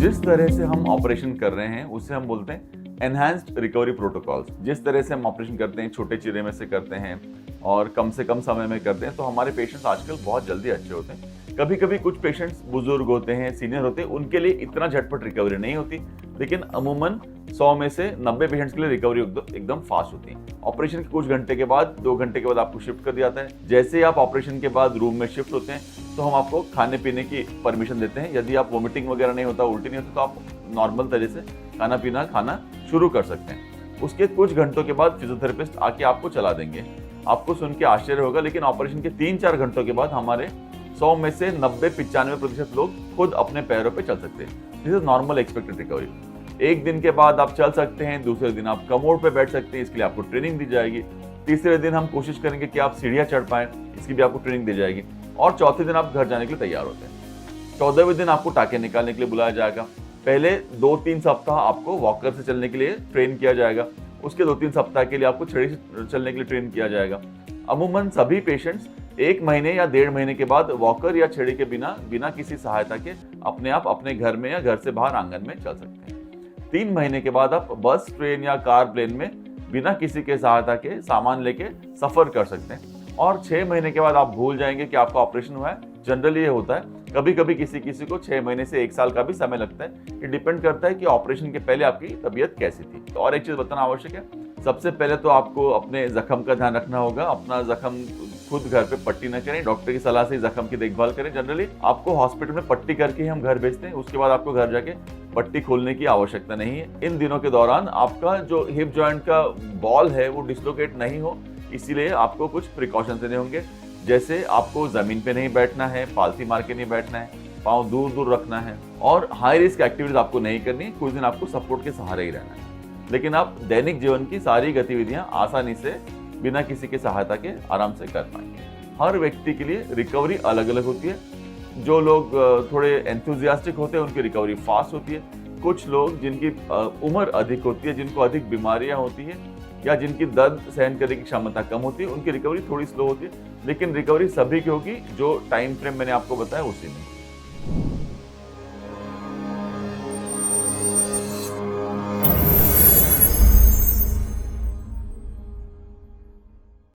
जिस तरह से हम ऑपरेशन कर रहे हैं उसे हम बोलते हैं एनहांस्ड रिकवरी प्रोटोकॉल्स। जिस तरह से हम ऑपरेशन करते हैं छोटे चीरे में से करते हैं और कम से कम समय में करते हैं, तो हमारे पेशेंट्स आजकल बहुत जल्दी अच्छे होते हैं। कभी कभी कुछ पेशेंट्स बुजुर्ग होते हैं, सीनियर होते हैं, उनके लिए इतना झटपट रिकवरी नहीं होती, लेकिन अमूमन 100 में से 90 पेशेंट्स के लिए रिकवरी एकदम फास्ट होती है। ऑपरेशन के कुछ घंटे के बाद, 2 घंटे के बाद आपको शिफ्ट कर दिया जाता है। जैसे ही आप ऑपरेशन के बाद रूम में शिफ्ट होते हैं, तो हम आपको खाने पीने की परमिशन देते हैं। यदि आप वोमिटिंग वगैरह नहीं होता, उल्टी नहीं होती, तो आप नॉर्मल तरह से खाना पीना खाना शुरू कर सकते हैं। उसके कुछ घंटों के बाद फिजियोथेरेपिस्ट आके आपको चला देंगे। आपको सुन के आश्चर्य होगा, लेकिन ऑपरेशन के 3-4 घंटों के बाद हमारे 100 में से 90-95% लोग खुद अपने पैरों पे चल सकते हैं। This is normal expected recovery. एक दिन के बाद आप चल सकते हैं, दूसरे दिन आप कमोड पे बैठ सकते हैं, इसके लिए आपको ट्रेनिंग दी जाएगी। तीसरे दिन हम कोशिश करेंगे कि आप सीढ़ियाँ चढ़ पाएं, इसकी भी आपको ट्रेनिंग दी जाएगी। और चौथे दिन आप घर जाने के लिए तैयार होते हैं। 14वें दिन आपको टाँके निकालने के लिए बुलाया जाएगा। पहले 2-3 सप्ताह आपको वॉकर से चलने के लिए ट्रेन किया जाएगा। उसके 2-3 सप्ताह के लिए आपको छड़ी से चलने के लिए ट्रेन किया जाएगा। अमूमन सभी पेशेंट्स 1 महीने या 1.5 महीने के बाद वॉकर या छड़ी के बिना किसी सहायता के अपने आप अपने घर में या घर से बाहर आंगन में चल सकते हैं। 3 महीने के बाद आप बस, ट्रेन या कार, प्लेन में बिना किसी के सहायता के सामान लेके सफर कर सकते हैं। और 6 महीने के बाद आप भूल जाएंगे कि आपका ऑपरेशन हुआ है। जनरली ये होता है। कभी कभी किसी को 6 महीने से 1 साल का भी समय लगता है। ये डिपेंड करता है कि ऑपरेशन के पहले आपकी तबीयत कैसी थी। तो और एक चीज बताना आवश्यक है, सबसे पहले तो आपको अपने जख्म का ध्यान रखना होगा। अपना जख्म खुद घर पे पट्टी न करें, डॉक्टर की सलाह से जख्म की देखभाल करें। जनरली आपको हॉस्पिटल में पट्टी करके ही हम घर भेजते हैं, उसके बाद आपको घर जाके पट्टी खोलने की आवश्यकता नहीं है। इन दिनों के दौरान आपका जो हिप जॉइंट का बॉल है वो डिसलोकेट नहीं हो, इसीलिए आपको कुछ प्रिकॉशन लेने होंगे। जैसे आपको जमीन पे नहीं बैठना है, पालथी मार के नहीं बैठना है, पाँव दूर दूर रखना है और हाई रिस्क एक्टिविटीज आपको नहीं करनी। कुछ दिन आपको सपोर्ट के सहारे ही रहना है, लेकिन आप दैनिक जीवन की सारी गतिविधियां आसानी से बिना किसी की सहायता के आराम से कर पाएंगे। हर व्यक्ति के लिए रिकवरी अलग अलग होती है। जो लोग थोड़े एंथुजियास्टिक होते हैं उनकी रिकवरी फास्ट होती है। कुछ लोग जिनकी उम्र अधिक होती है, जिनको अधिक बीमारियां होती है या जिनकी दर्द सहन करने की क्षमता कम होती है, उनकी रिकवरी थोड़ी स्लो होती है। लेकिन रिकवरी सभी की होगी जो टाइम फ्रेम मैंने आपको बताया उसी में।